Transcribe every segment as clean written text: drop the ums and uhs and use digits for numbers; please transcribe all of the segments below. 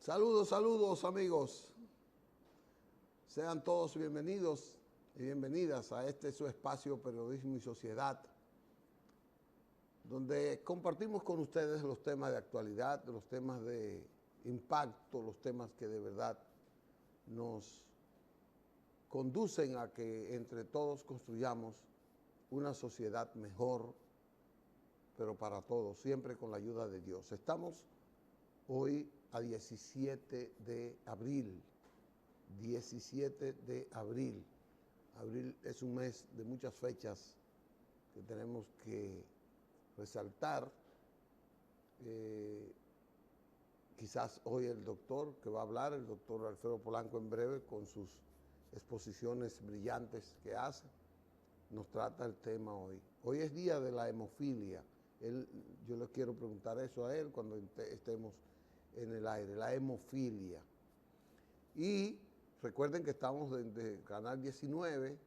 Saludos, saludos amigos. Sean todos bienvenidos y bienvenidas a este su espacio Periodismo y Sociedad, donde compartimos con ustedes los temas de actualidad, los temas de impacto, los temas que de verdad nos conducen a que entre todos construyamos una sociedad mejor, pero para todos, siempre con la ayuda de Dios. Estamos hoy a 17 de abril. 17 de abril. Abril es un mes de muchas fechas que tenemos que resaltar. Quizás hoy el doctor que va a hablar, el doctor Alfredo Polanco, en breve, con sus exposiciones brillantes que hace, nos trata el tema hoy. Hoy es día de la hemofilia. Yo le quiero preguntar eso a él cuando estemos en el aire, la hemofilia. Y recuerden que estamos desde Canal 19,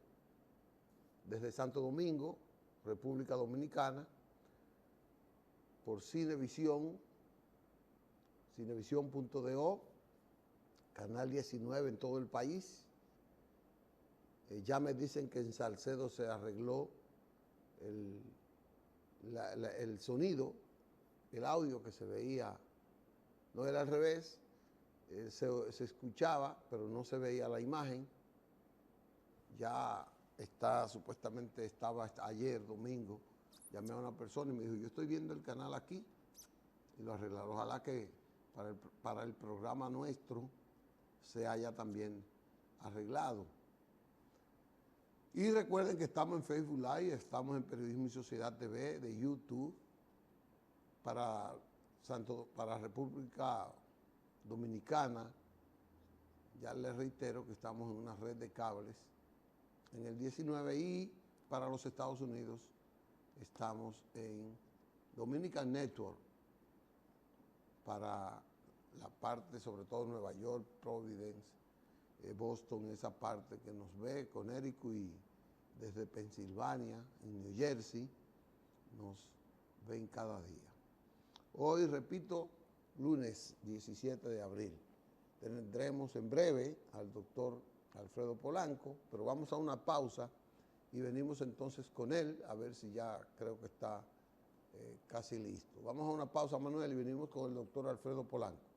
desde Santo Domingo, República Dominicana, por Cinevisión, cinevision.do, Canal 19 en todo el país. Ya me dicen que en Salcedo se arregló el sonido, el audio que se veía, no era al revés, se escuchaba, pero no se veía la imagen. Ya está, supuestamente estaba ayer, domingo, llamé a una persona y me dijo, yo estoy viendo el canal aquí, y lo arreglaron. Ojalá que para el programa nuestro se haya también arreglado. Y recuerden que estamos en Facebook Live, estamos en Periodismo y Sociedad TV, de YouTube, para República Dominicana. Ya les reitero que estamos en una red de cables en el 19, y para los Estados Unidos estamos en Dominican Network, para la parte, sobre todo Nueva York, Providence, Boston, esa parte que nos ve, Connecticut, y desde Pensilvania, en New Jersey, nos ven cada día. Hoy, repito, lunes 17 de abril. Tendremos en breve al doctor Alfredo Polanco, pero vamos a una pausa y venimos entonces con él, a ver si ya creo que está casi listo. Vamos a una pausa, Manuel, y venimos con el doctor Alfredo Polanco.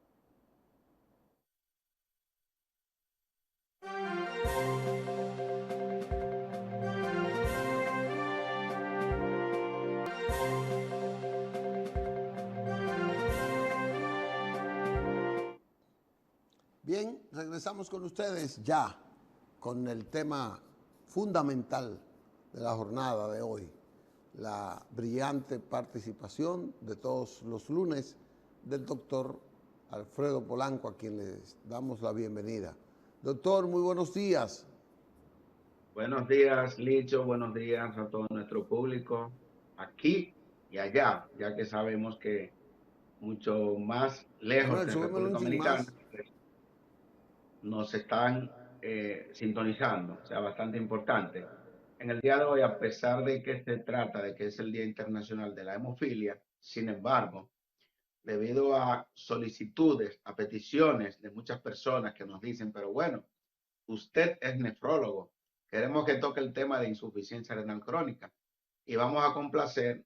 Bien, regresamos con ustedes ya con el tema fundamental de la jornada de hoy, la brillante participación de todos los lunes del doctor Alfredo Polanco, a quien les damos la bienvenida. Doctor, muy buenos días. Buenos días, Licho. Buenos días a todo nuestro público aquí y allá, ya que sabemos que mucho más lejos Manuel, que súbemelo un República chin Dominicana más. nos están sintonizando, o sea, bastante importante. En el día de hoy, a pesar de que se trata de que es el Día Internacional de la Hemofilia, sin embargo, debido a solicitudes, a peticiones de muchas personas que nos dicen, pero bueno, usted es nefrólogo, queremos que toque el tema de insuficiencia renal crónica y vamos a complacer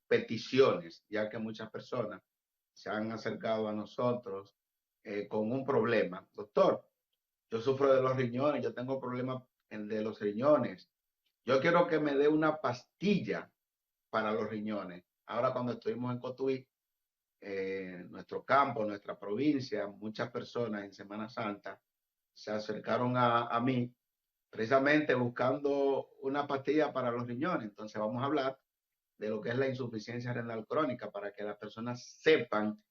peticiones, ya que muchas personas se han acercado a nosotros con un problema. Doctor, yo sufro de los riñones, yo tengo problemas de los riñones. Yo quiero que me dé una pastilla para los riñones. Ahora cuando estuvimos en Cotuí, nuestro campo, nuestra provincia, muchas personas en Semana Santa se acercaron a mí precisamente buscando una pastilla para los riñones. Entonces vamos a hablar de lo que es la insuficiencia renal crónica para que las personas sepan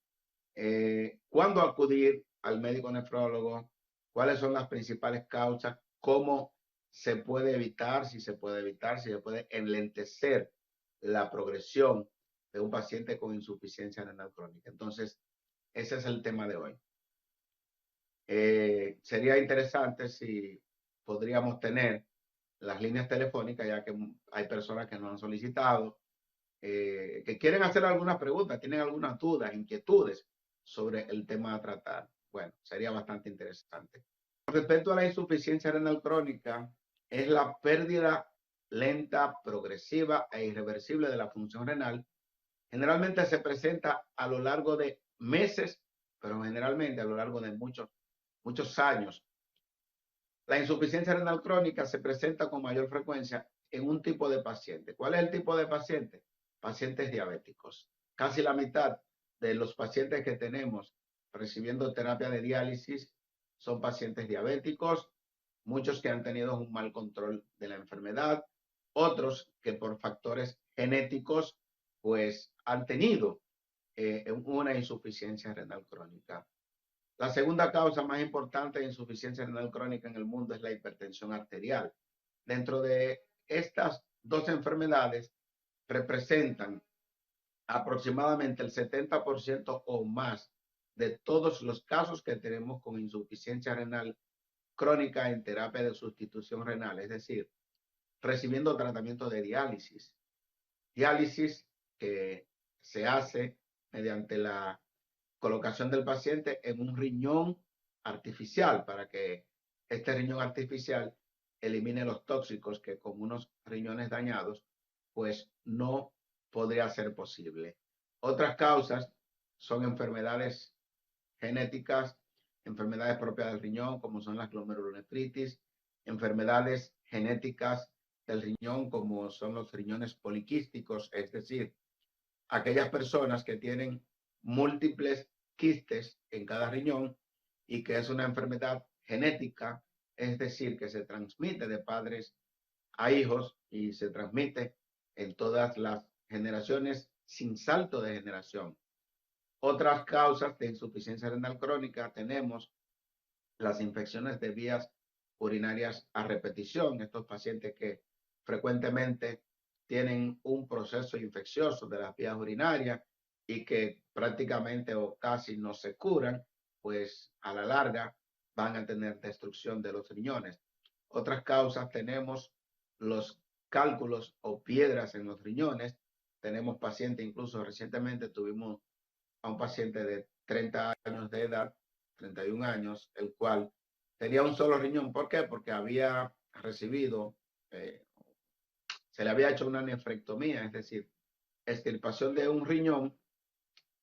cuándo acudir al médico nefrólogo, cuáles son las principales causas, cómo se puede evitar, si se puede evitar, si se puede enlentecer la progresión de un paciente con insuficiencia renal crónica. Entonces, ese es el tema de hoy. Sería interesante si podríamos tener las líneas telefónicas, ya que hay personas que nos han solicitado, que quieren hacer algunas preguntas, tienen algunas dudas, inquietudes sobre el tema a tratar. bueno, sería bastante interesante. Con respecto a la insuficiencia renal crónica, es la pérdida lenta, progresiva e irreversible de la función renal. Generalmente se presenta a lo largo de meses, pero generalmente a lo largo de muchos años. La insuficiencia renal crónica se presenta con mayor frecuencia en un tipo de paciente. ¿Cuál es el tipo de paciente? Pacientes diabéticos. Casi la mitad de los pacientes que tenemos recibiendo terapia de diálisis son pacientes diabéticos, muchos que han tenido un mal control de la enfermedad, otros que por factores genéticos pues han tenido una insuficiencia renal crónica. La segunda causa más importante de insuficiencia renal crónica en el mundo es la hipertensión arterial. Dentro de estas dos enfermedades representan aproximadamente el 70% o más de todos los casos que tenemos con insuficiencia renal crónica en terapia de sustitución renal, es decir, recibiendo tratamiento de diálisis. Diálisis que se hace mediante la colocación del paciente en un riñón artificial para que este riñón artificial elimine los tóxicos que con unos riñones dañados pues no podría ser posible. Otras causas son enfermedades genéticas, enfermedades propias del riñón como son las glomerulonefritis, enfermedades genéticas del riñón como son los riñones poliquísticos, es decir, aquellas personas que tienen múltiples quistes en cada riñón y que es una enfermedad genética, es decir, que se transmite de padres a hijos y se transmite en todas las generaciones sin salto de generación. Otras causas de insuficiencia renal crónica tenemos las infecciones de vías urinarias a repetición, estos pacientes que frecuentemente tienen un proceso infeccioso de las vías urinarias y que prácticamente o casi no se curan, pues a la larga van a tener destrucción de los riñones. Otras causas tenemos los cálculos o piedras en los riñones. Tenemos pacientes, incluso recientemente tuvimos a un paciente de 30 años de edad, 31 años, el cual tenía un solo riñón. ¿Por qué? Porque había recibido, se le había hecho una nefrectomía, es decir, extirpación de un riñón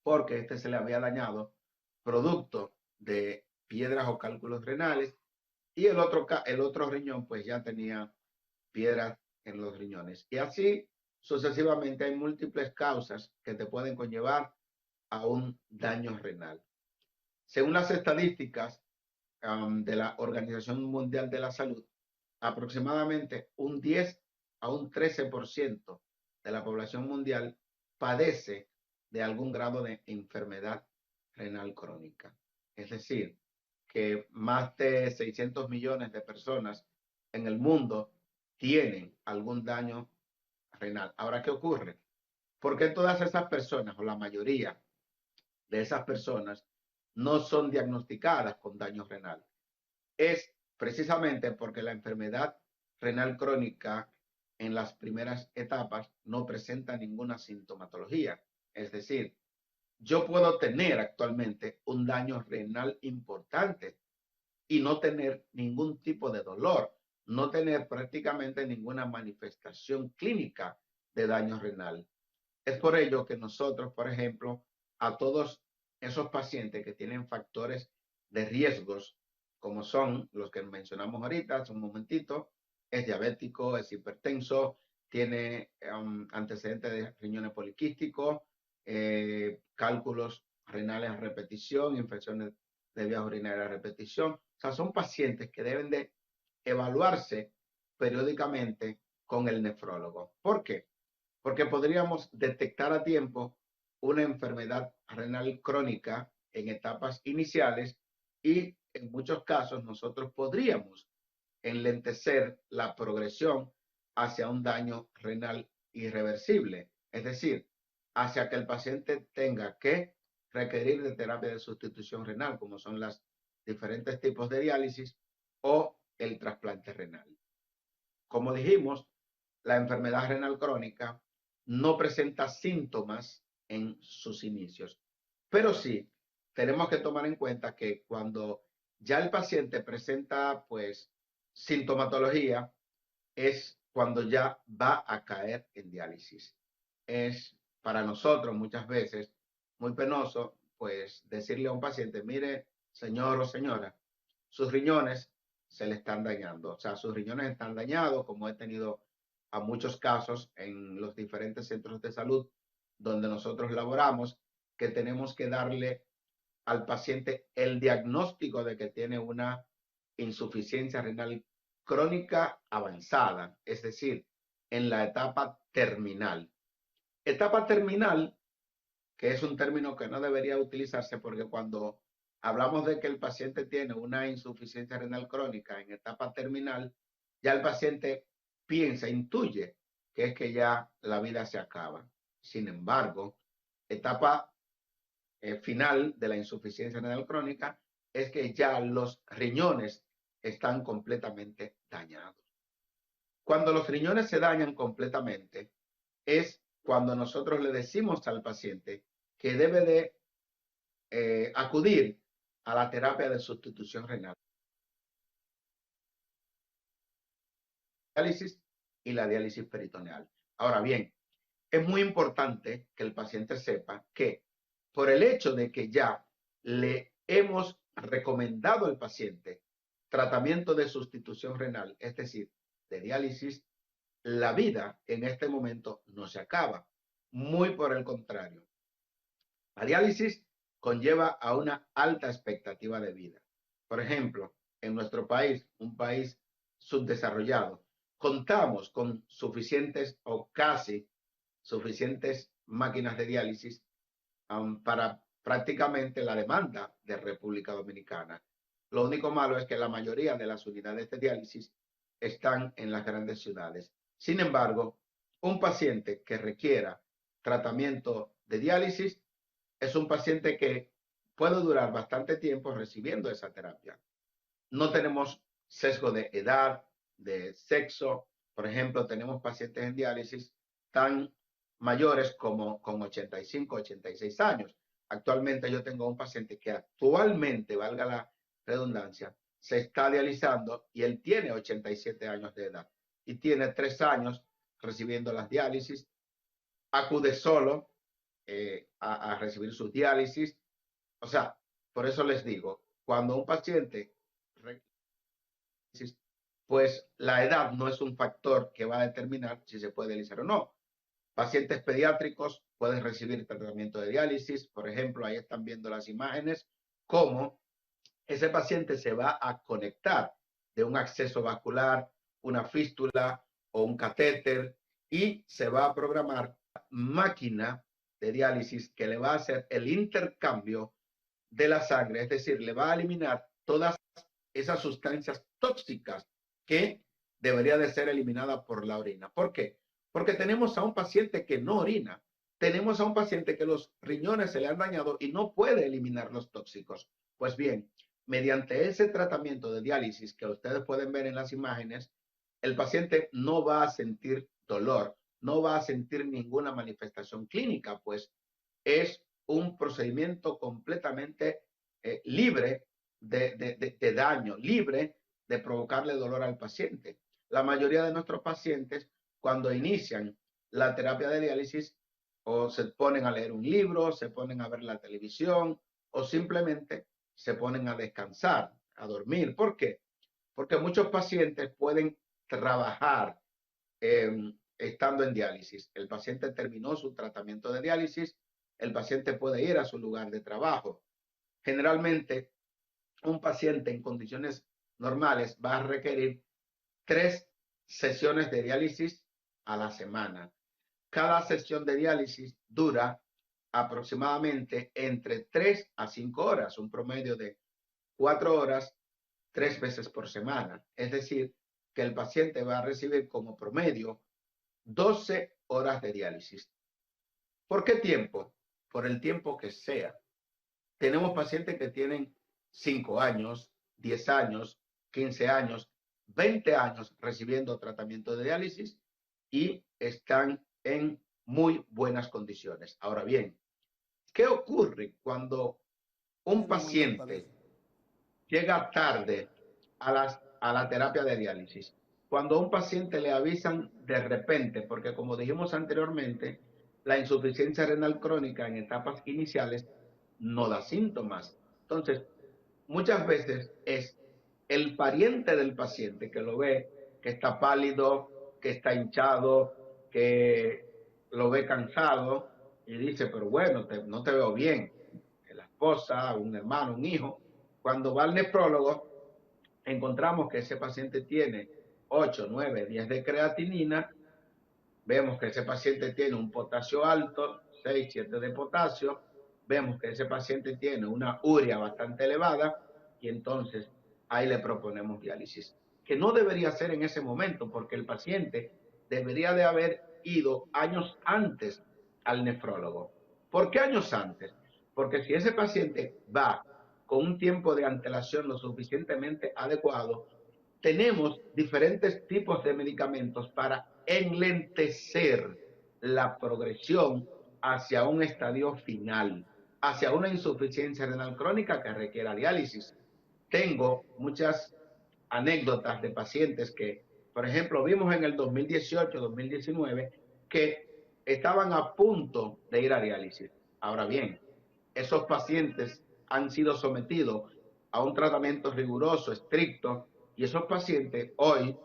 porque este se le había dañado producto de piedras o cálculos renales y el otro riñón pues ya tenía piedras en los riñones. Y así sucesivamente hay múltiples causas que te pueden conllevar a un daño renal. Según las estadísticas de la Organización Mundial de la Salud, aproximadamente un 10 a un 13% de la población mundial padece de algún grado de enfermedad renal crónica. Es decir, que más de 600 millones de personas en el mundo tienen algún daño renal. Ahora, ¿qué ocurre? ¿Por qué todas esas personas, o la mayoría de esas personas, no son diagnosticadas con daño renal? Es precisamente porque la enfermedad renal crónica en las primeras etapas no presenta ninguna sintomatología. Es decir, yo puedo tener actualmente un daño renal importante y no tener ningún tipo de dolor, no tener prácticamente ninguna manifestación clínica de daño renal. Es por ello que nosotros, por ejemplo, a todos esos pacientes que tienen factores de riesgos, como son los que mencionamos ahorita hace un momentito, es diabético, es hipertenso, tiene antecedentes de riñones poliquísticos, cálculos renales a repetición, infecciones de vías urinarias a repetición. O sea, son pacientes que deben de evaluarse periódicamente con el nefrólogo. ¿Por qué? Porque podríamos detectar a tiempo una enfermedad renal crónica en etapas iniciales y en muchos casos nosotros podríamos enlentecer la progresión hacia un daño renal irreversible, es decir, hacia que el paciente tenga que requerir de terapia de sustitución renal, como son los diferentes tipos de diálisis o el trasplante renal. Como dijimos, la enfermedad renal crónica no presenta síntomas en sus inicios, pero sí tenemos que tomar en cuenta que cuando ya el paciente presenta pues sintomatología, es cuando ya va a caer en diálisis. Es para nosotros muchas veces muy penoso pues decirle a un paciente, mire, señor o señora, sus riñones se le están dañando. O sea, sus riñones están dañados, como he tenido a muchos casos en los diferentes centros de salud donde nosotros laboramos, que tenemos que darle al paciente el diagnóstico de que tiene una insuficiencia renal crónica avanzada, es decir, en la etapa terminal. Etapa terminal, que es un término que no debería utilizarse porque cuando hablamos de que el paciente tiene una insuficiencia renal crónica en etapa terminal, ya el paciente piensa, intuye que es que ya la vida se acaba. Sin embargo, etapa final de la insuficiencia renal crónica es que ya los riñones están completamente dañados. Cuando los riñones se dañan completamente, es cuando nosotros le decimos al paciente que debe de acudir a la terapia de sustitución renal, diálisis y la diálisis peritoneal. Ahora bien, es muy importante que el paciente sepa que por el hecho de que ya le hemos recomendado al paciente tratamiento de sustitución renal, es decir, de diálisis, la vida en este momento no se acaba. Muy por el contrario. La diálisis conlleva a una alta expectativa de vida. Por ejemplo, en nuestro país, un país subdesarrollado, contamos con suficientes o casi suficientes máquinas de diálisis para prácticamente la demanda de República Dominicana. Lo único malo es que la mayoría de las unidades de diálisis están en las grandes ciudades. Sin embargo, un paciente que requiera tratamiento de diálisis es un paciente que puede durar bastante tiempo recibiendo esa terapia. No tenemos sesgo de edad, de sexo. Por ejemplo, tenemos pacientes en diálisis tan mayores como con 85, 86 años. Actualmente yo tengo un paciente que actualmente, valga la redundancia, se está dializando y él tiene 87 años de edad y tiene 3 años recibiendo las diálisis, acude solo a recibir sus diálisis. O sea, por eso les digo, cuando un paciente pues la edad no es un factor que va a determinar si se puede dializar o no. Pacientes pediátricos pueden recibir tratamiento de diálisis, por ejemplo, ahí están viendo las imágenes, cómo ese paciente se va a conectar de un acceso vascular, una fístula o un catéter y se va a programar máquina de diálisis que le va a hacer el intercambio de la sangre, es decir, le va a eliminar todas esas sustancias tóxicas que debería de ser eliminada por la orina. ¿Por qué? Porque tenemos a un paciente que no orina, tenemos a un paciente que los riñones se le han dañado y no puede eliminar los tóxicos. Pues bien, mediante ese tratamiento de diálisis que ustedes pueden ver en las imágenes, el paciente no va a sentir dolor, no va a sentir ninguna manifestación clínica, pues es un procedimiento completamente libre de daño, libre de provocarle dolor al paciente. La mayoría de nuestros pacientes, cuando inician la terapia de diálisis, o se ponen a leer un libro, se ponen a ver la televisión, o simplemente se ponen a descansar, a dormir. ¿Por qué? Porque muchos pacientes pueden trabajar estando en diálisis. El paciente terminó su tratamiento de diálisis, el paciente puede ir a su lugar de trabajo. Generalmente, un paciente en condiciones normales va a requerir 3 sesiones de diálisis a la semana. Cada sesión de diálisis dura aproximadamente entre 3 a 5 horas, un promedio de 4 horas, 3 veces por semana. Es decir, que el paciente va a recibir como promedio 12 horas de diálisis. ¿Por qué tiempo? Por el tiempo que sea. Tenemos pacientes que tienen 5 años, 10 años, 15 años, 20 años recibiendo tratamiento de diálisis y están en muy buenas condiciones. Ahora bien, ¿qué ocurre cuando un Bueno, me paciente parece. llega tarde a la terapia de diálisis, cuando a un paciente le avisan de repente, porque como dijimos anteriormente, la insuficiencia renal crónica en etapas iniciales no da síntomas. Entonces, muchas veces es el pariente del paciente que lo ve, que está pálido, que está hinchado, que lo ve cansado y dice, pero bueno, no te veo bien. La esposa, un hermano, un hijo. Cuando va al nefrólogo, encontramos que ese paciente tiene 8, 9, 10 de creatinina, vemos que ese paciente tiene un potasio alto, 6, 7 de potasio, vemos que ese paciente tiene una urea bastante elevada y entonces ahí le proponemos diálisis, que no debería ser en ese momento porque el paciente debería de haber ido años antes al nefrólogo. ¿Por qué años antes? Porque si ese paciente va con un tiempo de antelación lo suficientemente adecuado, tenemos diferentes tipos de medicamentos para enlentecer la progresión hacia un estadio final, hacia una insuficiencia renal crónica que requiera diálisis. Tengo muchas anécdotas de pacientes que, por ejemplo, vimos en el 2018, 2019, que estaban a punto de ir a diálisis. Ahora bien, esos pacientes han sido sometidos a un tratamiento riguroso, estricto, y esos pacientes hoy,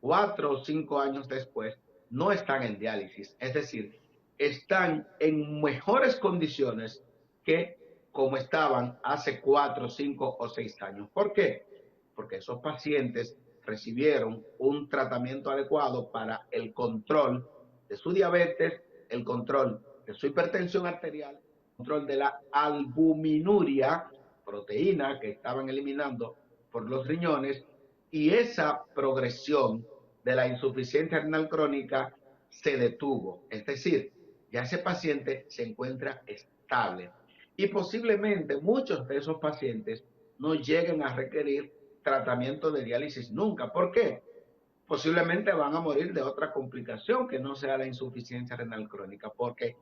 4 o 5 años después, no están en diálisis. Es decir, están en mejores condiciones que como estaban hace 4, 5 o 6 años. ¿Por qué? Porque esos pacientes recibieron un tratamiento adecuado para el control de su diabetes, el control de su hipertensión arterial, el control de la albuminuria, proteína que estaban eliminando por los riñones, y esa progresión de la insuficiencia renal crónica se detuvo. Es decir, ya ese paciente se encuentra estable. Y posiblemente muchos de esos pacientes no lleguen a requerir tratamiento de diálisis nunca. ¿Por qué? Posiblemente van a morir de otra complicación que no sea la insuficiencia renal crónica, porque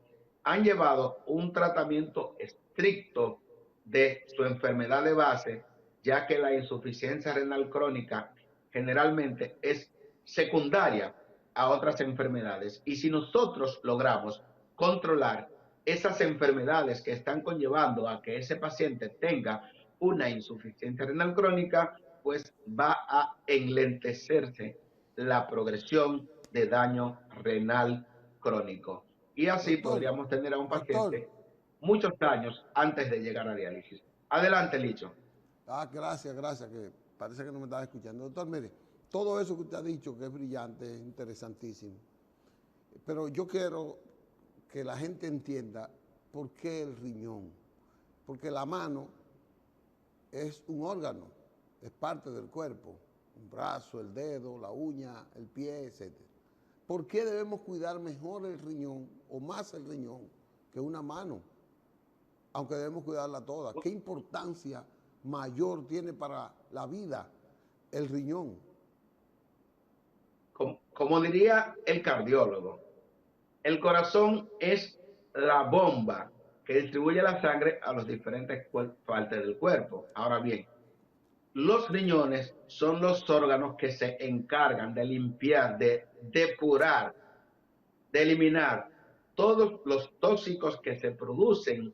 han llevado un tratamiento estricto de su enfermedad de base, ya que la insuficiencia renal crónica generalmente es secundaria a otras enfermedades. Y si nosotros logramos controlar esas enfermedades que están conllevando a que ese paciente tenga una insuficiencia renal crónica, pues va a enlentecerse la progresión de daño renal crónico. Y así Doctor, podríamos tener a un doctor. paciente muchos años antes de llegar a diálisis. Adelante, Licho. Gracias, gracias, que parece que no me estaba escuchando. Doctor, mire, todo eso que usted ha dicho, que es brillante, es interesantísimo. Pero yo quiero que la gente entienda por qué el riñón. Porque la mano es un órgano, es parte del cuerpo. Un brazo, el dedo, la uña, el pie, etc. ¿Por qué debemos cuidar mejor el riñón o más el riñón que una mano? Aunque debemos cuidarla toda. ¿Qué importancia mayor tiene para la vida el riñón? Como diría el cardiólogo, el corazón es la bomba que distribuye la sangre a los diferentes partes del cuerpo. Ahora bien, los riñones son los órganos que se encargan de limpiar, de depurar, de eliminar todos los tóxicos que se producen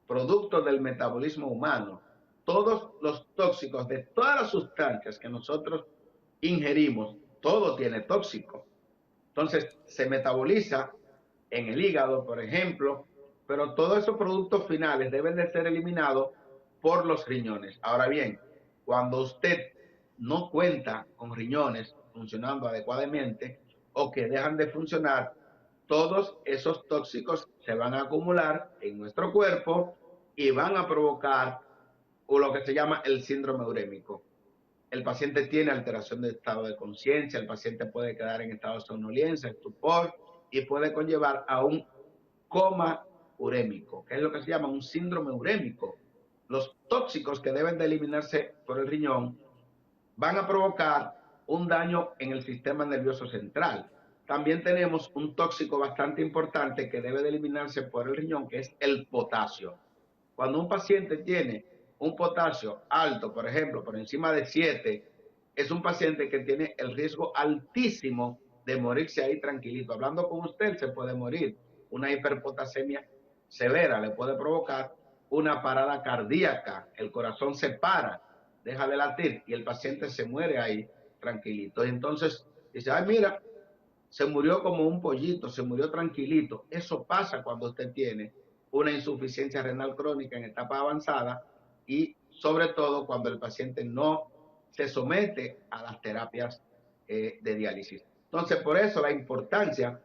producto del metabolismo humano, todos los tóxicos de todas las sustancias que nosotros ingerimos, todo tiene tóxico. Entonces, se metaboliza en el hígado, por ejemplo, pero todos esos productos finales deben de ser eliminados por los riñones. Ahora bien, cuando usted no cuenta con riñones funcionando adecuadamente o que dejan de funcionar, todos esos tóxicos se van a acumular en nuestro cuerpo y van a provocar lo que se llama el síndrome urémico. El paciente tiene alteración de estado de conciencia, el paciente puede quedar en estado de somnolencia, estupor, y puede conllevar a un coma urémico, que es lo que se llama un síndrome urémico. Los tóxicos que deben de eliminarse por el riñón van a provocar un daño en el sistema nervioso central. También tenemos un tóxico bastante importante que debe de eliminarse por el riñón, que es el potasio. Cuando un paciente tiene un potasio alto, por ejemplo, por encima de 7, es un paciente que tiene el riesgo altísimo de morirse ahí tranquilito. Hablando con usted, se puede morir. Una hiperpotasemia severa le puede provocar una parada cardíaca. El corazón se para, deja de latir y el paciente se muere ahí tranquilito. Y entonces dice, ay, mira, se murió como un pollito, se murió tranquilito. Eso pasa cuando usted tiene una insuficiencia renal crónica en etapa avanzada y sobre todo cuando el paciente no se somete a las terapias de diálisis. Entonces, por eso la importancia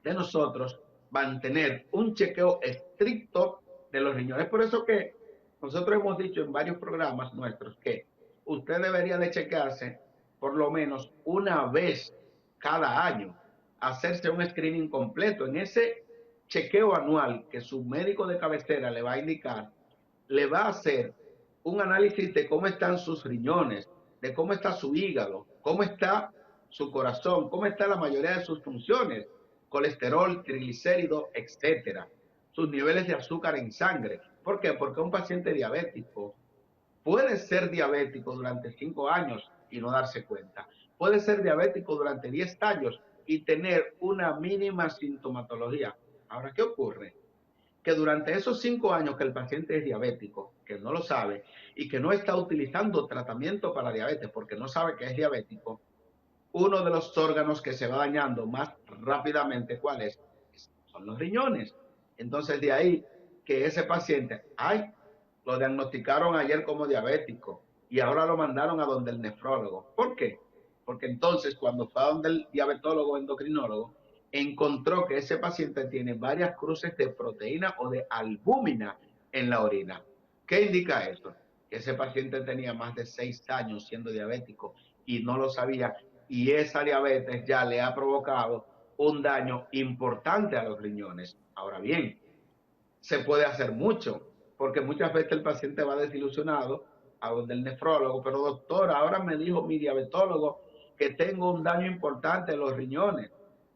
de nosotros mantener un chequeo estricto de los riñones. Por eso que nosotros hemos dicho en varios programas nuestros que usted debería de chequearse por lo menos una vez cada año, hacerse un screening completo. En ese chequeo anual que su médico de cabecera le va a indicar, le va a hacer un análisis de cómo están sus riñones, de cómo está su hígado, cómo está su corazón, cómo está la mayoría de sus funciones, colesterol, triglicéridos, etcétera, sus niveles de azúcar en sangre. ¿Por qué? Porque un paciente diabético puede ser diabético durante 5 años y no darse cuenta. Puede ser diabético durante 10 años y tener una mínima sintomatología. Ahora, ¿qué ocurre? Que durante esos 5 años que el paciente es diabético, que no lo sabe y que no está utilizando tratamiento para diabetes porque no sabe que es diabético, uno de los órganos que se va dañando más rápidamente, ¿cuál es? Son los riñones. Entonces, de ahí que ese paciente, ay, lo diagnosticaron ayer como diabético y ahora lo mandaron a donde el nefrólogo. ¿Por qué? Porque entonces cuando fue a donde el diabetólogo endocrinólogo, encontró que ese paciente tiene varias cruces de proteína o de albúmina en la orina. ¿Qué indica esto? Que ese paciente tenía más de 6 años siendo diabético y no lo sabía, y esa diabetes ya le ha provocado un daño importante a los riñones. Ahora bien, se puede hacer mucho, porque muchas veces el paciente va desilusionado a donde el nefrólogo, pero doctor, ahora me dijo mi diabetólogo que tengo un daño importante en los riñones.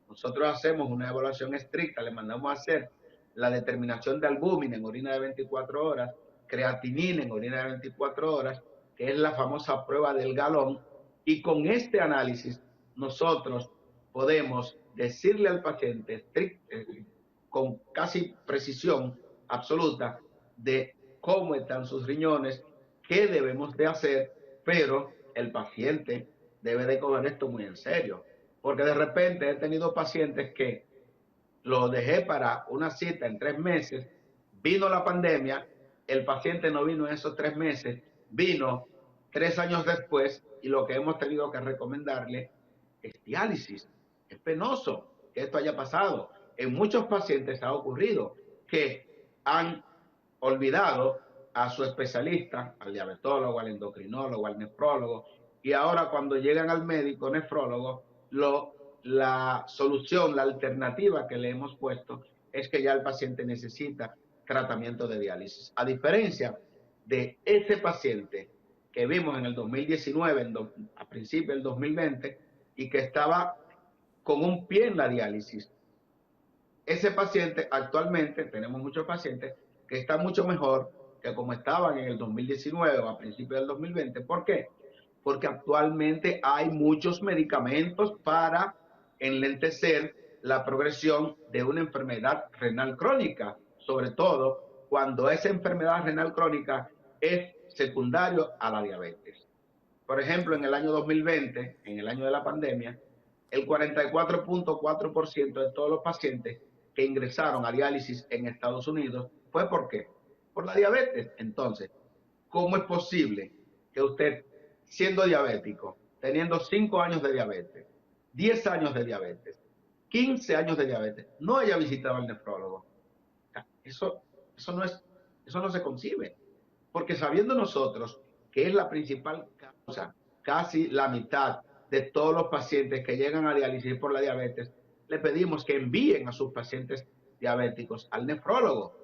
Nosotros hacemos una evaluación estricta, le mandamos a hacer la determinación de albúmina en orina de 24 horas, creatinina en orina de 24 horas, que es la famosa prueba del galón, y con este análisis nosotros podemos decirle al paciente con casi precisión absoluta de cómo están sus riñones, qué debemos de hacer, pero el paciente debe de coger esto muy en serio, porque de repente he tenido pacientes que lo dejé para una cita en 3 meses, vino la pandemia, el paciente no vino en esos 3 meses, vino 3 años después y lo que hemos tenido que recomendarle es diálisis. Es penoso que esto haya pasado. En muchos pacientes ha ocurrido que han olvidado a su especialista, al diabetólogo, al endocrinólogo, al nefrólogo, y ahora cuando llegan al médico nefrólogo, la solución, la alternativa que le hemos puesto es que ya el paciente necesita tratamiento de diálisis. A diferencia de ese paciente que vimos en el 2019, a principios del 2020, y que estaba con un pie en la diálisis. Ese paciente actualmente, tenemos muchos pacientes que están mucho mejor que como estaban en el 2019 o a principios del 2020. ¿Por qué? Porque actualmente hay muchos medicamentos para enlentecer la progresión de una enfermedad renal crónica, sobre todo cuando esa enfermedad renal crónica es secundario a la diabetes. Por ejemplo, en el año 2020, en el año de la pandemia, el 44.4% de todos los pacientes que ingresaron a diálisis en Estados Unidos fue ¿por qué? Por la diabetes. Entonces, ¿cómo es posible que usted, siendo diabético, teniendo 5 años de diabetes, 10 años de diabetes, 15 años de diabetes, no haya visitado al nefrólogo? Eso, eso no se concibe. Porque sabiendo nosotros que es la principal causa, casi la mitad de todos los pacientes que llegan a diálisis por la diabetes, le pedimos que envíen a sus pacientes diabéticos al nefrólogo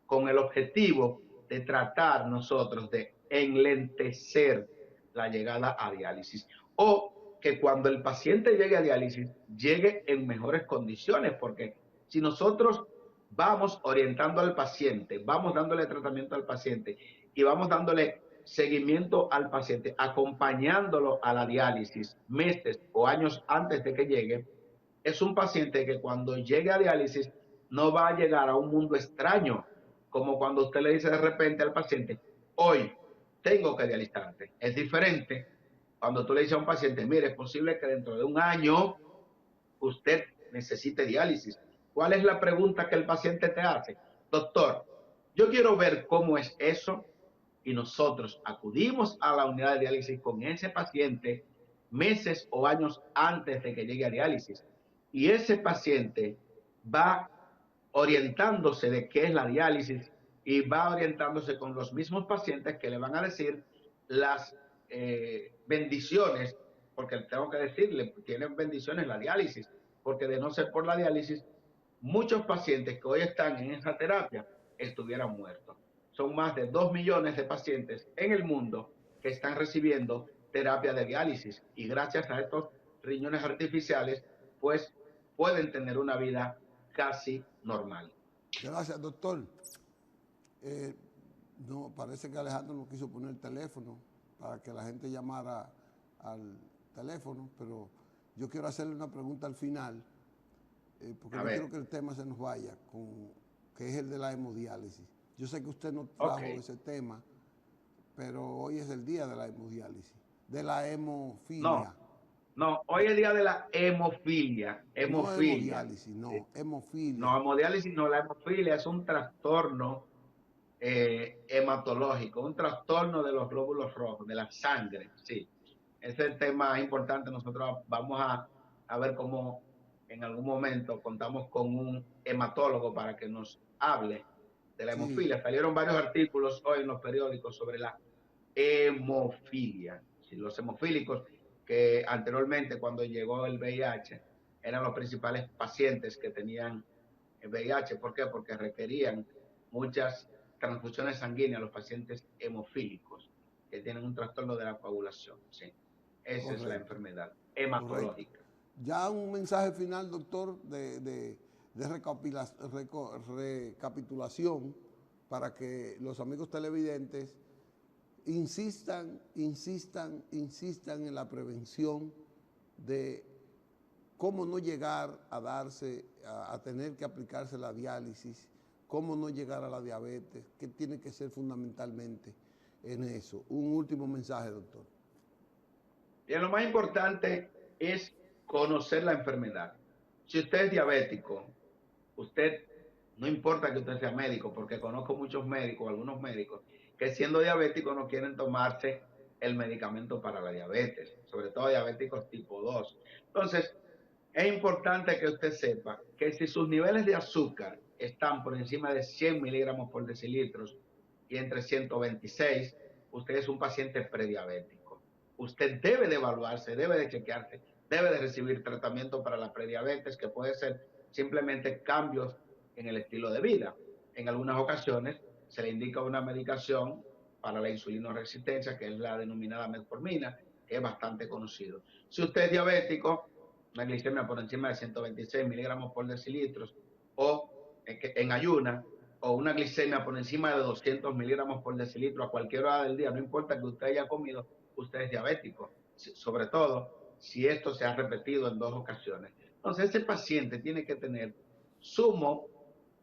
con el objetivo de tratar nosotros de enlentecer la llegada a diálisis. O que cuando el paciente llegue a diálisis, llegue en mejores condiciones, porque si nosotros vamos orientando al paciente, vamos dándole tratamiento al paciente y vamos dándole seguimiento al paciente, acompañándolo a la diálisis meses o años antes de que llegue, es un paciente que cuando llegue a diálisis no va a llegar a un mundo extraño, como cuando usted le dice de repente al paciente, hoy tengo que dializarte. Es diferente cuando tú le dices a un paciente, mire, es posible que dentro de un año usted necesite diálisis. ¿Cuál es la pregunta que el paciente te hace? Doctor, yo quiero ver cómo es eso, y nosotros acudimos a la unidad de diálisis con ese paciente meses o años antes de que llegue a diálisis. Y ese paciente va orientándose de qué es la diálisis y va orientándose con los mismos pacientes que le van a decir las bendiciones, porque tengo que decirle, tienen bendiciones la diálisis, porque de no ser por la diálisis, muchos pacientes que hoy están en esa terapia estuvieran muertos. Son más de 2 millones de pacientes en el mundo que están recibiendo terapia de diálisis y gracias a estos riñones artificiales, pues pueden tener una vida casi normal. Gracias, doctor. No, parece que Alejandro no quiso poner el teléfono para que la gente llamara al teléfono, pero yo quiero hacerle una pregunta al final, porque no quiero que el tema se nos vaya, que es el de la hemodiálisis. Yo sé que usted no trajo ese tema, pero hoy es el día de la hemodiálisis, de la hemofilia. No, hoy es el día de la hemofilia. No hemodiálisis, no, hemofilia. No, hemodiálisis no, la hemofilia es un trastorno hematológico, un trastorno de los glóbulos rojos, de la sangre, sí. Ese tema es importante. Nosotros vamos a ver cómo en algún momento contamos con un hematólogo para que nos hable de la hemofilia. Salieron varios artículos hoy en los periódicos sobre la hemofilia. Sí, los hemofílicos que anteriormente cuando llegó el VIH eran los principales pacientes que tenían el VIH. ¿Por qué? Porque requerían muchas transfusiones sanguíneas los pacientes hemofílicos que tienen un trastorno de la coagulación. Sí. Esa es la enfermedad hematológica. Ya un mensaje final, doctor, de recapitulación para que los amigos televidentes insistan en la prevención de cómo no llegar a a tener que aplicarse la diálisis, cómo no llegar a la diabetes, que tiene que ser fundamentalmente en eso. Un último mensaje, doctor. Bien, lo más importante es conocer la enfermedad. Si usted es diabético, no importa que usted sea médico, porque conozco muchos médicos, algunos médicos, que siendo diabéticos no quieren tomarse el medicamento para la diabetes, sobre todo diabéticos tipo 2. Entonces, es importante que usted sepa que si sus niveles de azúcar están por encima de 100 miligramos por decilitros y entre 126, usted es un paciente prediabético. Usted debe de evaluarse, debe de chequearse, debe de recibir tratamiento para la prediabetes, que puede ser simplemente cambios en el estilo de vida. En algunas ocasiones se le indica una medicación para la insulinoresistencia, que es la denominada metformina, que es bastante conocido. Si usted es diabético, una glicemia por encima de 126 miligramos por decilitros, o en ayuna, o una glicemia por encima de 200 miligramos por decilitro a cualquier hora del día, no importa que usted haya comido, usted es diabético, sobre todo si esto se ha repetido en 2 ocasiones. Entonces, ese paciente tiene que tener sumo,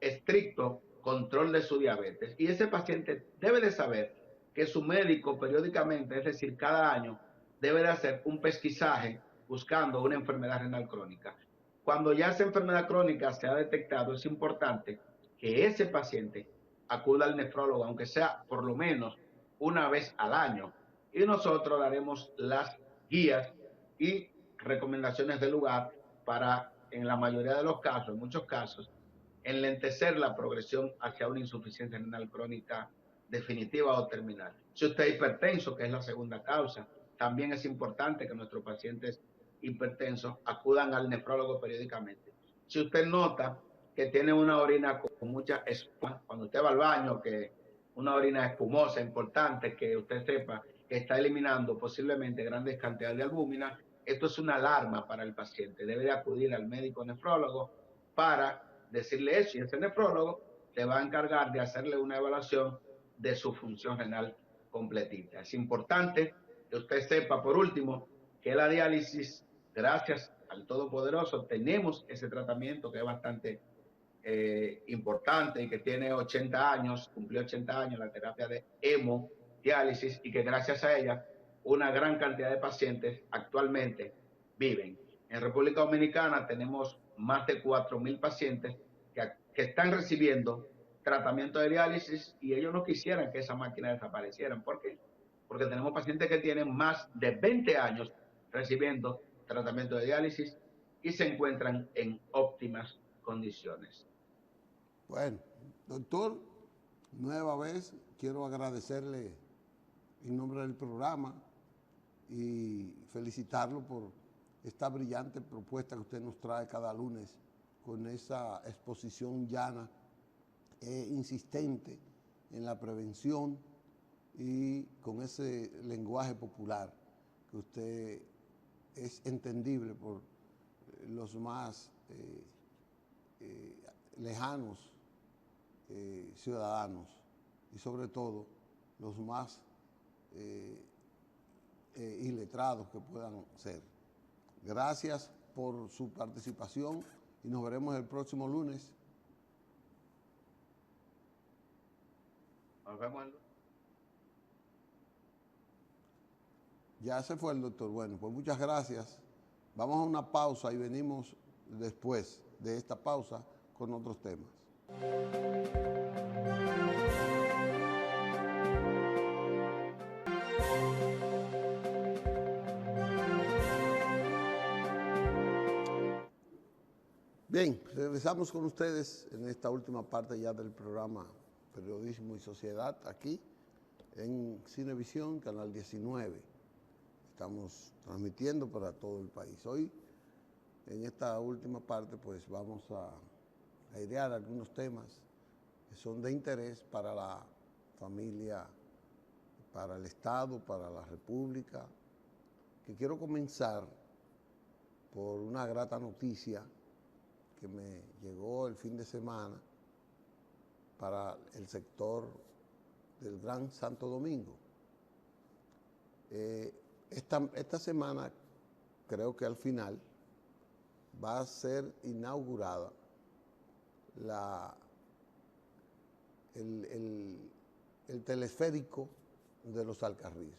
estricto control de su diabetes, y ese paciente debe de saber que su médico periódicamente, es decir, cada año, debe de hacer un pesquisaje buscando una enfermedad renal crónica. Cuando ya esa enfermedad crónica se ha detectado, es importante que ese paciente acuda al nefrólogo, aunque sea por lo menos una vez al año, y nosotros daremos las guías y recomendaciones del lugar para, en la mayoría de los casos, en muchos casos, enlentecer la progresión hacia una insuficiencia renal crónica definitiva o terminal. Si usted es hipertenso, que es la segunda causa, también es importante que nuestros pacientes hipertensos acudan al nefrólogo periódicamente. Si usted nota que tiene una orina con mucha espuma, cuando usted va al baño, que una orina espumosa importante, que usted sepa que está eliminando posiblemente grandes cantidades de albúmina, esto es una alarma para el paciente. Debe de acudir al médico nefrólogo para decirle eso, y ese nefrólogo se va a encargar de hacerle una evaluación de su función renal completita. Es importante que usted sepa, por último, que la diálisis, gracias al Todopoderoso, tenemos ese tratamiento que es bastante importante y que tiene 80 años, cumplió 80 años, la terapia de hemodiálisis, y que gracias a ella una gran cantidad de pacientes actualmente viven. En República Dominicana tenemos más de 4.000 pacientes que están recibiendo tratamiento de diálisis y ellos no quisieran que esa máquina desaparecieran. ¿Por qué? Porque tenemos pacientes que tienen más de 20 años recibiendo tratamiento de diálisis y se encuentran en óptimas condiciones. Bueno, doctor, nueva vez quiero agradecerle en nombre del programa y felicitarlo por esta brillante propuesta que usted nos trae cada lunes con esa exposición llana e insistente en la prevención y con ese lenguaje popular que usted es entendible por los más lejanos ciudadanos y sobre todo los más iletrados que puedan ser. Gracias por su participación y nos veremos el próximo lunes. Nos vemos. Ya se fue el doctor. Bueno, pues muchas gracias. Vamos a una pausa y venimos después de esta pausa con otros temas. Bien, regresamos con ustedes en esta última parte ya del programa Periodismo y Sociedad, aquí en Cinevisión, Canal 19. Estamos transmitiendo para todo el país. Hoy, en esta última parte, pues vamos a airear algunos temas que son de interés para la familia, para el Estado, para la República, que quiero comenzar por una grata noticia que me llegó el fin de semana para el sector del Gran Santo Domingo. Esta semana, creo que al final, va a ser inaugurada el teleférico de los Alcarrizos,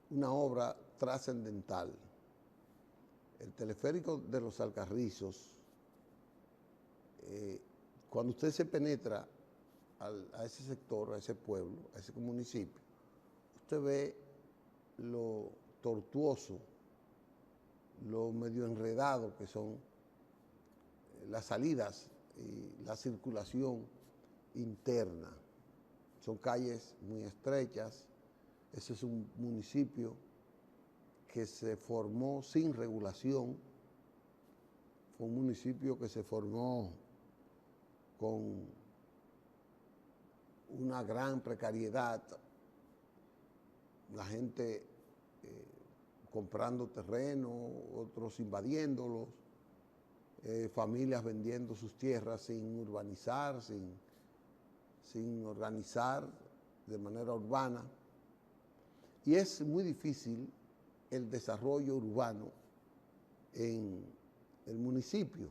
una obra trascendental. El teleférico de los Alcarrizos, cuando usted se penetra a ese sector, a ese pueblo, a ese municipio, usted ve lo tortuoso, lo medio enredado que son las salidas y la circulación interna. Son calles muy estrechas. Ese es un municipio que se formó sin regulación. Fue un municipio que se formó con una gran precariedad, la gente comprando terreno, otros invadiéndolos, familias vendiendo sus tierras sin urbanizar, sin organizar de manera urbana. Y es muy difícil el desarrollo urbano en el municipio.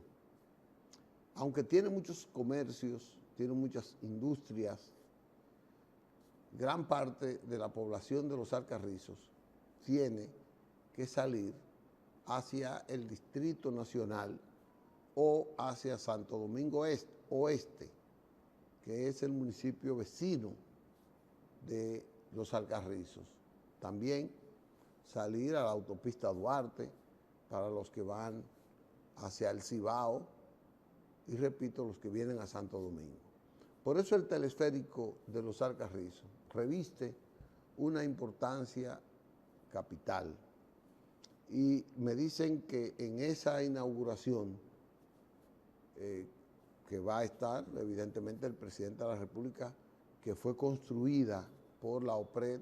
Aunque tiene muchos comercios, tiene muchas industrias, gran parte de la población de los Alcarrizos tiene que salir hacia el Distrito Nacional o hacia Santo Domingo Oeste, que es el municipio vecino de los Alcarrizos. También salir a la autopista Duarte para los que van hacia el Cibao y, repito, los que vienen a Santo Domingo. Por eso el teleférico de los Alcarrizos reviste una importancia capital. Y me dicen que en esa inauguración, que va a estar evidentemente el presidente de la República, que fue construida por la OPRED,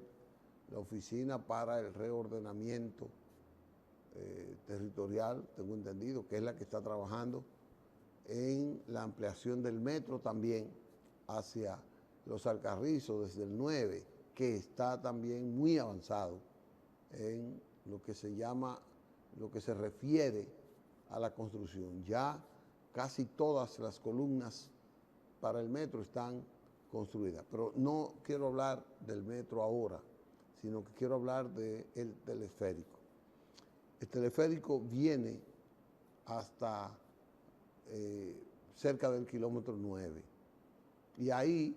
la Oficina para el Reordenamiento Territorial, tengo entendido, que es la que está trabajando en la ampliación del metro también hacia los Alcarrizos, desde el 9, que está también muy avanzado en lo que se llama, lo que se refiere a la construcción. Ya casi todas las columnas para el metro están construidas. Pero no quiero hablar del metro ahora, sino que quiero hablar del teleférico. El teleférico viene hasta cerca del kilómetro 9. Y ahí,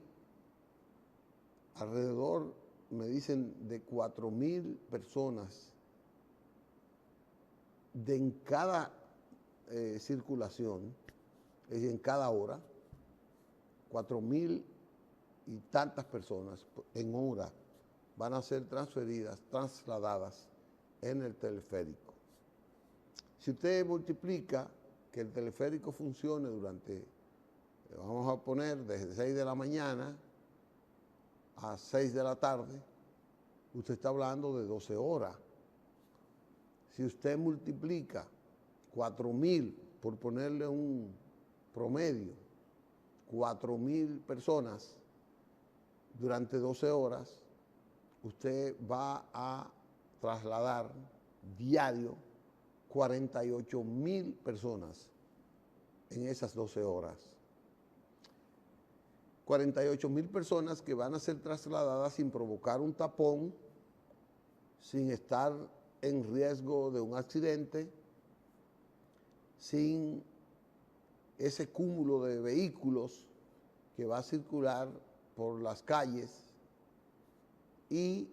alrededor, me dicen, de 4.000 personas en cada circulación, es decir, en cada hora, 4.000 y tantas personas en hora van a ser transferidas, trasladadas en el teleférico. Si usted multiplica que el teleférico funcione durante, vamos a poner, desde 6 de la mañana a 6 de la tarde, usted está hablando de 12 horas. Si usted multiplica 4.000, por ponerle un promedio, 4.000 personas durante 12 horas, usted va a trasladar diario 48.000 personas en esas 12 horas. 48.000 personas que van a ser trasladadas sin provocar un tapón, sin estar en riesgo de un accidente, sin ese cúmulo de vehículos que va a circular por las calles y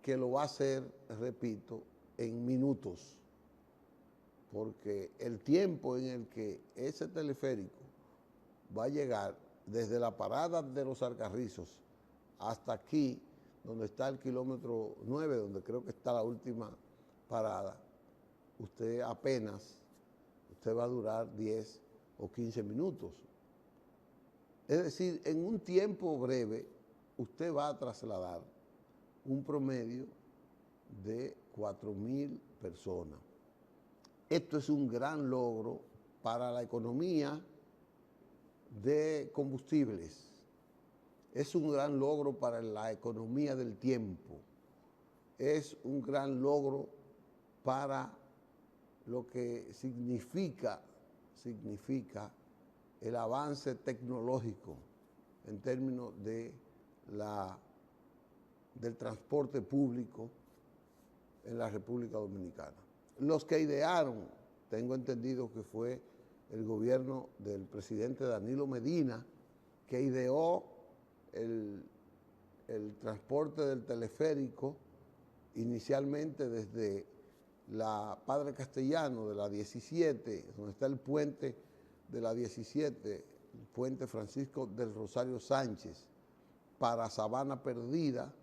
que lo va a hacer, repito, en minutos, porque el tiempo en el que ese teleférico va a llegar desde la parada de los Alcarrizos hasta aquí, donde está el kilómetro 9, donde creo que está la última parada, usted va a durar 10 o 15 minutos. Es decir, en un tiempo breve, usted va a trasladar un promedio de 4.000 personas. Esto es un gran logro para la economía de combustibles. Es un gran logro para la economía del tiempo. Es un gran logro para lo que significa el avance tecnológico en términos del transporte público en la República Dominicana. Los que idearon, tengo entendido que fue el gobierno del presidente Danilo Medina, que ideó el transporte del teleférico inicialmente desde la Padre Castellano de la 17, donde está el puente de la 17, el puente Francisco del Rosario Sánchez, para Sabana Perdida,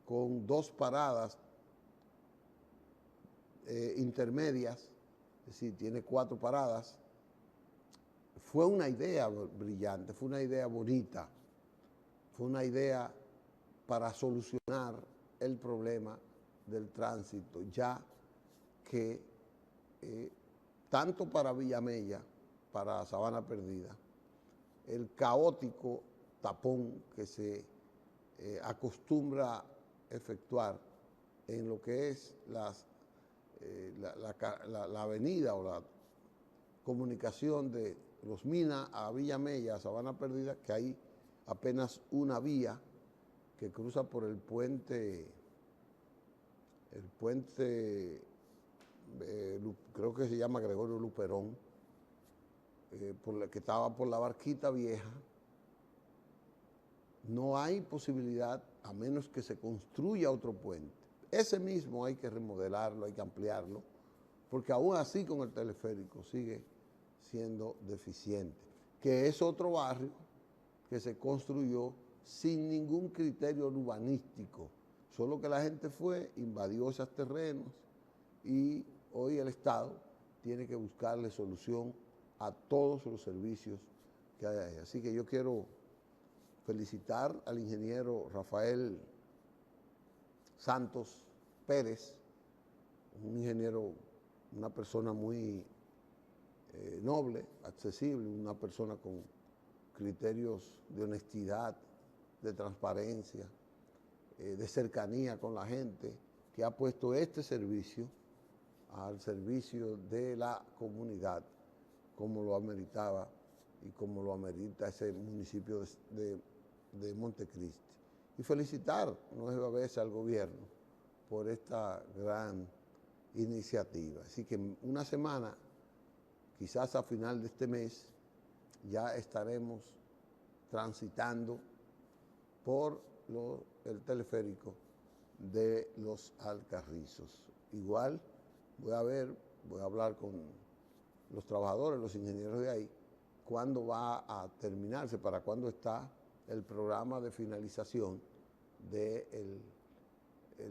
con 2 paradas intermedias, es decir, tiene 4 paradas. Fue una idea brillante, fue una idea bonita, fue una idea para solucionar el problema del tránsito, ya que tanto para Villamella, para Sabana Perdida, el caótico tapón que se acostumbra efectuar en lo que es la avenida o la comunicación de Los Minas a Villamella, a Sabana Perdida, que hay apenas una vía que cruza por el puente creo que se llama Gregorio Luperón, que estaba por la Barquita Vieja. No hay posibilidad, a menos que se construya otro puente. Ese mismo hay que remodelarlo, hay que ampliarlo, porque aún así con el teleférico sigue siendo deficiente, que es otro barrio que se construyó sin ningún criterio urbanístico, solo que la gente fue, invadió esos terrenos y hoy el Estado tiene que buscarle solución a todos los servicios que hay ahí. Así que yo quiero felicitar al ingeniero Rafael Santos Pérez, un ingeniero, una persona muy noble, accesible, una persona con criterios de honestidad de transparencia, de cercanía con la gente, que ha puesto este servicio al servicio de la comunidad, como lo ameritaba y como lo amerita ese municipio de Montecristi. Y felicitar nuevas veces al gobierno por esta gran iniciativa. Así que en una semana, quizás a final de este mes, ya estaremos transitando por el teleférico de Los Alcarrizos. Igual voy a hablar con los trabajadores, los ingenieros de ahí, cuándo va a terminarse, para cuándo está el programa de finalización de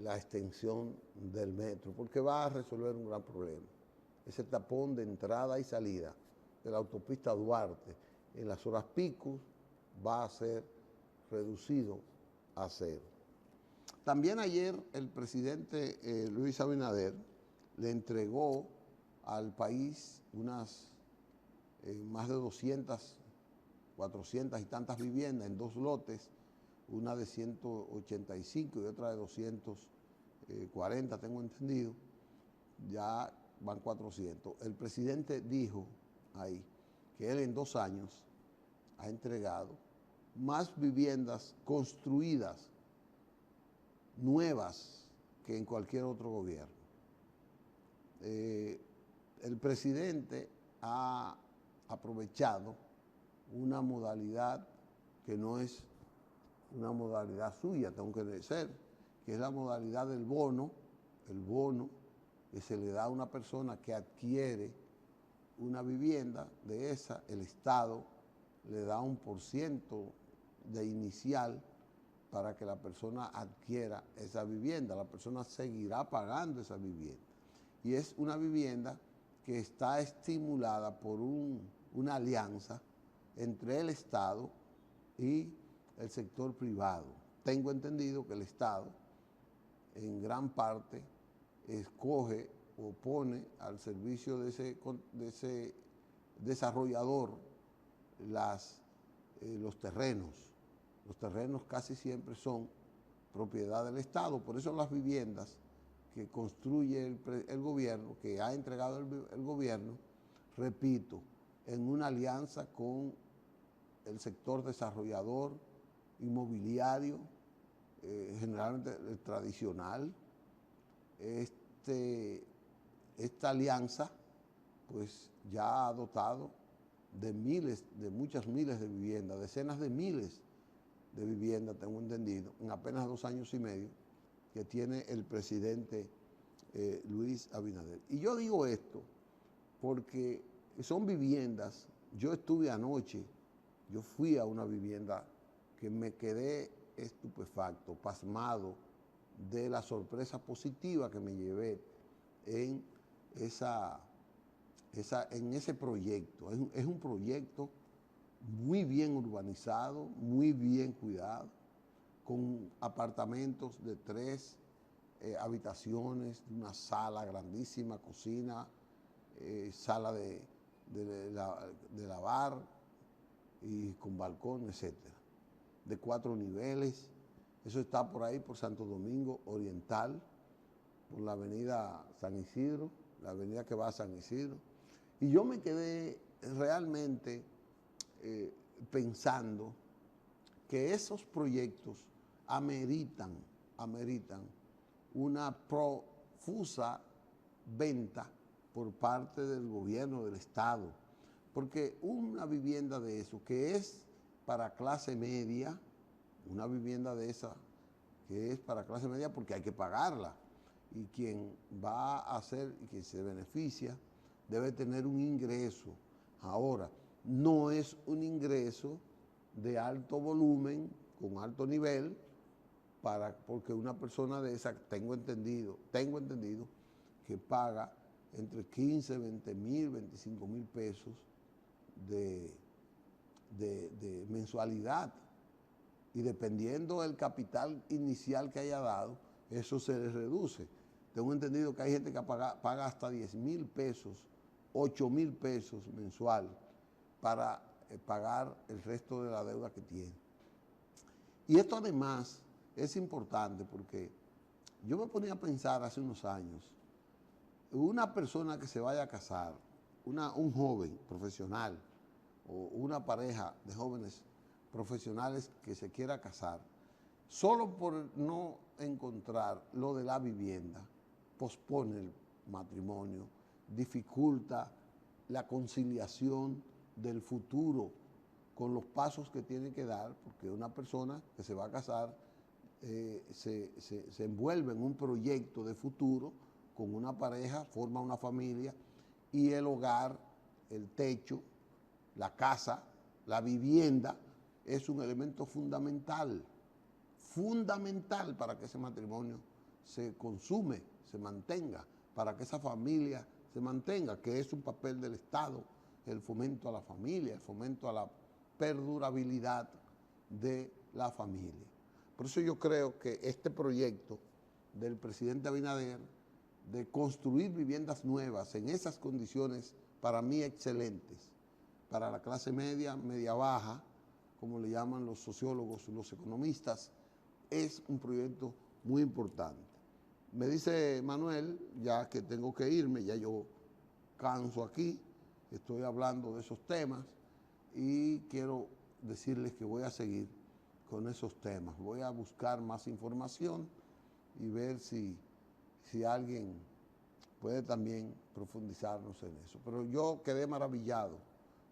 la extensión del metro, porque va a resolver un gran problema. Ese tapón de entrada y salida de la autopista Duarte en las horas pico va a ser reducido a cero. También ayer el presidente Luis Abinader le entregó al país unas más de 200, 400 y tantas viviendas en 2 lotes, una de 185 y otra de 240, tengo entendido, ya van 400. El presidente dijo ahí que él en 2 años ha entregado más viviendas construidas, nuevas, que en cualquier otro gobierno. El presidente ha aprovechado una modalidad que no es una modalidad suya, tengo que decir, que es la modalidad del bono, el bono que se le da a una persona que adquiere una vivienda de esa, el Estado le da un % de inicial para que la persona adquiera esa vivienda. La persona seguirá pagando esa vivienda. Y es una vivienda que está estimulada por una alianza entre el Estado y el sector privado. Tengo entendido que el Estado, en gran parte, escoge o pone al servicio de ese desarrollador los terrenos. Los terrenos casi siempre son propiedad del Estado, por eso las viviendas que construye el gobierno, que ha entregado el gobierno, repito, en una alianza con el sector desarrollador inmobiliario, generalmente el tradicional. Esta alianza pues ya ha dotado de muchas miles de viviendas, decenas de miles de viviendas, tengo entendido, en apenas 2 años y medio que tiene el presidente Luis Abinader. Y yo digo esto porque son viviendas. Yo estuve anoche, yo fui a una vivienda que me quedé estupefacto, pasmado de la sorpresa positiva que me llevé en ese proyecto. Es un proyecto muy bien urbanizado, muy bien cuidado, con apartamentos de 3 habitaciones, una sala grandísima, cocina, sala de lavar y con balcón, etc. De 4 niveles. Eso está por ahí, por Santo Domingo Oriental, por la avenida San Isidro, la avenida que va a San Isidro. Y yo me quedé realmente pensando que esos proyectos ameritan una profusa venta por parte del gobierno del Estado, porque una vivienda de eso, que es para clase media, una vivienda de esa que es para clase media porque hay que pagarla, y quien va a hacer y quien se beneficia debe tener un ingreso. Ahora, no es un ingreso de alto volumen, con alto nivel, porque una persona de esa, tengo entendido que paga entre 15, 20 mil, 25 mil pesos de mensualidad. Y dependiendo del capital inicial que haya dado, eso se le reduce. Tengo entendido que hay gente que paga hasta 10 mil pesos, 8 mil pesos mensual para pagar el resto de la deuda que tiene. Y esto además es importante porque yo me ponía a pensar hace unos años, una persona que se vaya a casar, un joven profesional o una pareja de jóvenes profesionales que se quiera casar, solo por no encontrar lo de la vivienda, pospone el matrimonio, dificulta la conciliación del futuro con los pasos que tiene que dar, porque una persona que se va a casar se envuelve en un proyecto de futuro con una pareja, forma una familia y el hogar, el techo, la casa, la vivienda es un elemento fundamental para que ese matrimonio se consume, se mantenga, para que esa familia se mantenga, que es un papel del Estado, el fomento a la familia, el fomento a la perdurabilidad de la familia. Por eso yo creo que este proyecto del presidente Abinader de construir viviendas nuevas en esas condiciones, para mí excelentes, para la clase media, media baja, como le llaman los sociólogos y los economistas, es un proyecto muy importante. Me dice Manuel, ya que tengo que irme, ya yo canso aquí, estoy hablando de esos temas y quiero decirles que voy a seguir con esos temas. Voy a buscar más información y ver si alguien puede también profundizarnos en eso. Pero yo quedé maravillado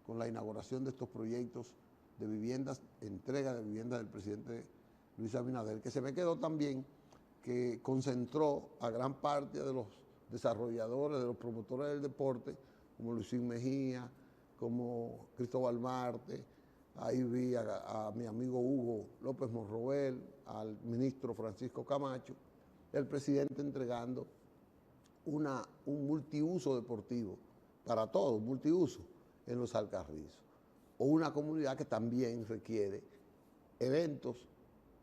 con la inauguración de estos proyectos de viviendas, entrega de viviendas del presidente Luis Abinader, que se me quedó también que concentró a gran parte de los desarrolladores, de los promotores del deporte, como Luisín Mejía, como Cristóbal Marte, ahí vi a mi amigo Hugo López Monroel, al ministro Francisco Camacho, el presidente entregando un multiuso deportivo, para todos, multiuso, en los Alcarrizos, o una comunidad que también requiere eventos,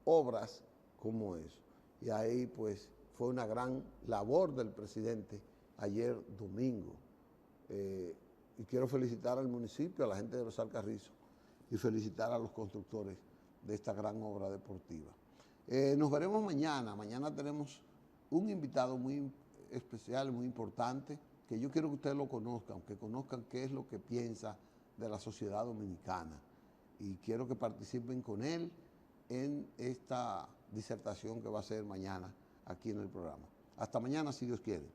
obras como eso. Y ahí pues fue una gran labor del presidente ayer domingo. Y quiero felicitar al municipio, a la gente de los Alcarrizos y felicitar a los constructores de esta gran obra deportiva. Nos veremos mañana. Mañana tenemos un invitado muy especial, muy importante, que yo quiero que ustedes lo conozcan, que conozcan qué es lo que piensa de la sociedad dominicana. Y quiero que participen con él en esta disertación que va a ser mañana aquí en el programa. Hasta mañana, si Dios quiere.